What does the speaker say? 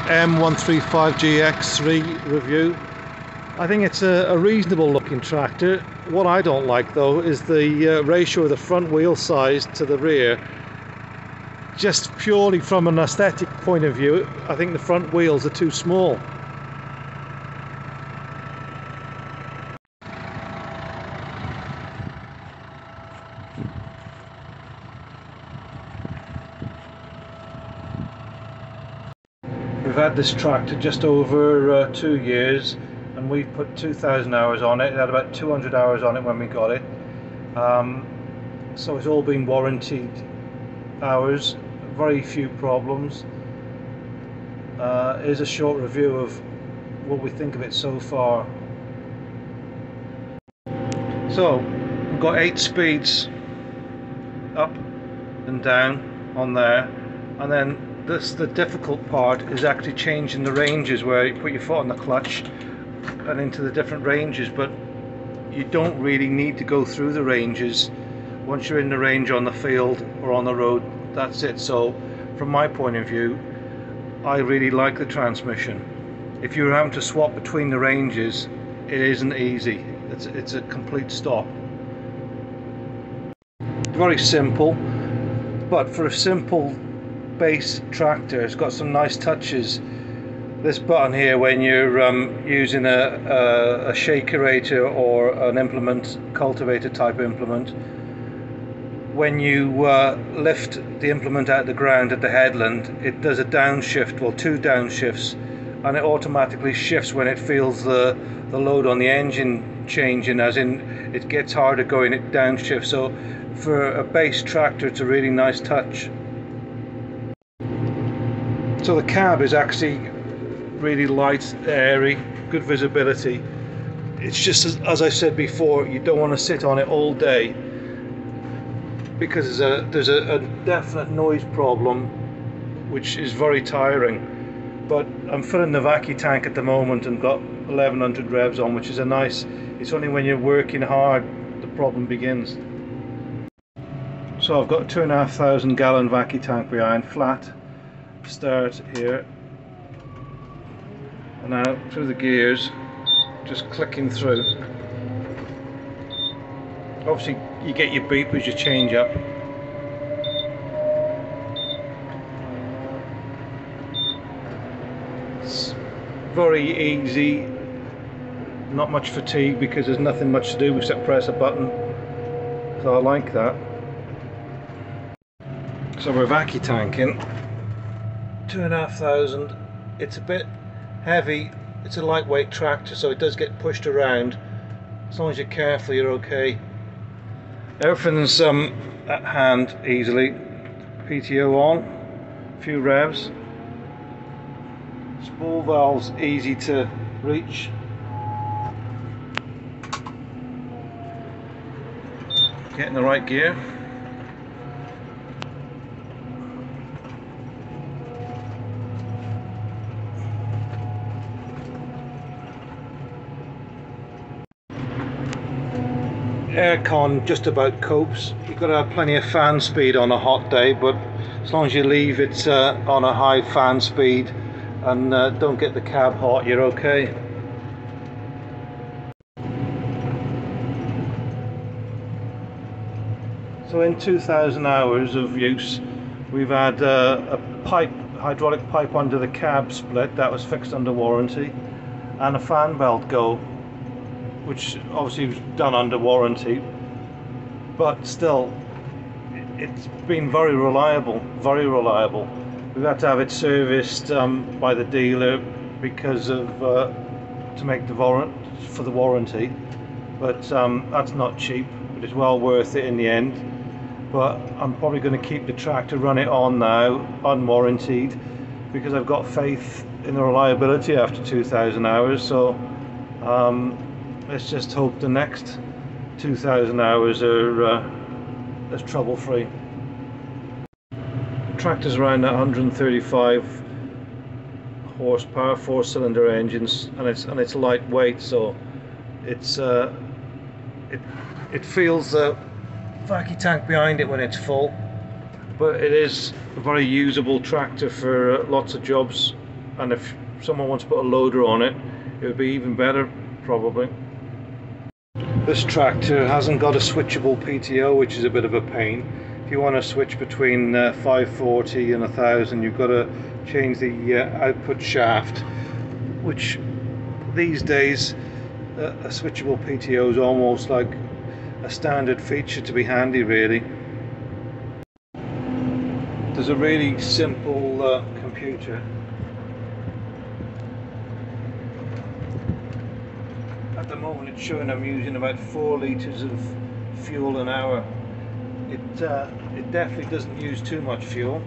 M135GX review. I think it's a reasonable looking tractor. What I don't like though is the ratio of the front wheel size to the rear. Just purely from an aesthetic point of view, I think the front wheels are too small. We've had this tractor just over 2 years, and we've put 2,000 hours on it. It had about 200 hours on it when we got it. So it's all been warranted hours, very few problems. Here's a short review of what we think of it so far. So we've got 8 speeds up and down on there, and then the difficult part is actually changing the ranges, where you put your foot on the clutch and into the different ranges, but you don't really need to go through the ranges. Once you're in the range on the field or on the road, that's it. So from my point of view, I really like the transmission. If you're having to swap between the ranges, it isn't easy. It's a complete stop. Very simple, but for a simple base tractor, it's got some nice touches. This button here, when you're using a shakerator or an implement, cultivator type implement, when you lift the implement out of the ground at the headland, it does a downshift, well, 2 downshifts, and it automatically shifts when it feels the load on the engine changing, as in it gets harder going, it downshifts. So for a base tractor, it's a really nice touch. So the cab is actually really light, airy, good visibility. It's just as I said before, you don't want to sit on it all day, because there's a definite noise problem which is very tiring. But I'm filling the vacuum tank at the moment and got 1100 revs on, which is it's only when you're working hard the problem begins. So I've got a 2,500 gallon vacuum tank behind, flat start here, and now through the gears, just clicking through. Obviously you get your beep as you change up. It's very easy, not much fatigue, because there's nothing much to do except press a button, so I like that. So we're vacuum tanking 2,500. It's a bit heavy, it's a lightweight tractor, so it does get pushed around. As long as you're careful, you're okay. Everything's at hand easily. PTO on, a few revs. Spool valves easy to reach. Get in the right gear. Aircon just about copes. You've got to have plenty of fan speed on a hot day, but as long as you leave it on a high fan speed and don't get the cab hot, you're okay. So in 2,000 hours of use, we've had a hydraulic pipe under the cab split, that was fixed under warranty, and a fan belt go, which obviously was done under warranty, but still it's been very reliable, very reliable. We've had to have it serviced by the dealer because of to make the for the warranty, but that's not cheap, but it's well worth it in the end. But I'm probably going to keep the tractor, run it on now unwarranted, because I've got faith in the reliability after 2,000 hours. So let's just hope the next 2,000 hours are as trouble-free. Tractor's around 135 horsepower, 4-cylinder engines, and it's lightweight, so it's it feels the vacuum tank behind it when it's full, but it is a very usable tractor for lots of jobs and if someone wants to put a loader on it, it would be even better probably. This tractor hasn't got a switchable PTO, which is a bit of a pain. If you want to switch between 540 and 1000, you've got to change the output shaft, which these days a switchable PTO is almost like a standard feature to be handy really. There's a really simple computer. At the moment it's showing I'm using about 4 litres of fuel an hour. It definitely doesn't use too much fuel.